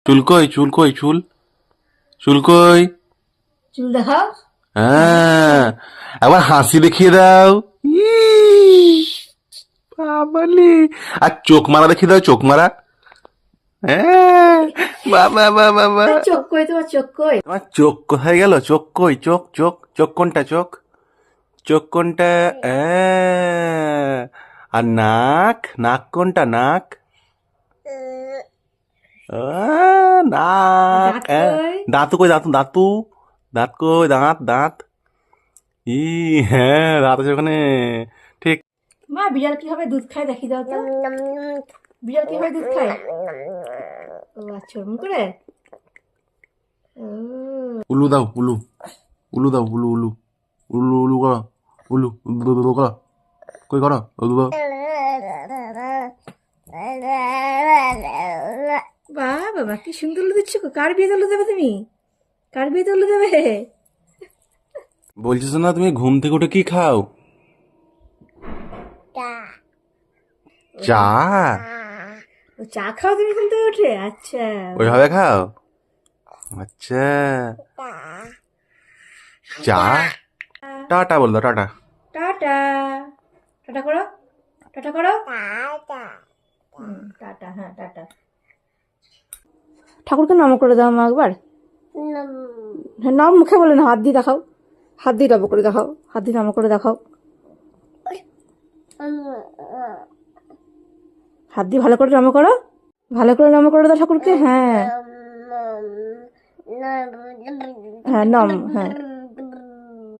চুল কই, চুল কই, চুল চুল কই? চুল দেখাও। হ্যাঁ, একবার হাসি দেখিয়ে দাও। ইস, বাবালে। আর চোখ মারা দেখিয়ে দাও, চোখ মারা। হ্যাঁ, বাবা বাবা বাবা। চোখ কই, তোমার চোখ কই? তোমার চোখ কোথায় গেল? চোখ কই? চোখ চোখ চোখ কোনটা? চোখ চোখ কোনটা? আর নাক, নাক কোনটা? নাক নাক। দাঁত কই? দাঁতু কই? দাঁতু দাঁতু দাঁত কই? দাঁত দাঁত। ই, হ্যাঁ, দাঁত আছে ওখানে। ঠিক। মা, বিড়াল কিভাবে দুধ খায় দেখি দাও তো। বিড়াল কিভাবে দুধ খায়? ও আচ্ছা, ওরকম করে। ও, উলু দাও, উলু উলু দাও, উলু উলু উলু উলু করো, উলু উলু উলু করো, কই করো, উলু দাও। বাহ বাবা, কি সুন্দর উল্লু দিচ্ছ গো। কার বিয়ে উল্লু দেবে তুমি? কার বিয়ে উল্লু দেবে? বলছিস না তুমি ঘুম থেকে উঠে কি খাও? চা। ও, চা খাও তুমি ঘুম থেকে উঠে? আচ্ছা। ওইভাবে খাও? আচ্ছা। চা। টাটা বল দাও, টাটা। টাটা। টাটা করো, টাটা করো। টাটা, হ্যাঁ টাটা। ঠাকুরকে নম করে দাও মা একবার। হ্যাঁ, নম মুখে বলে না, হাত দিয়ে দেখাও। হাত দিয়ে নম করে দেখাও, হাত দিয়ে নম করে দেখাও। হাত দিয়ে ভালো করে নম করো, ভালো করে নম করে দাও ঠাকুরকে। হ্যাঁ হ্যাঁ, নম, হ্যাঁ।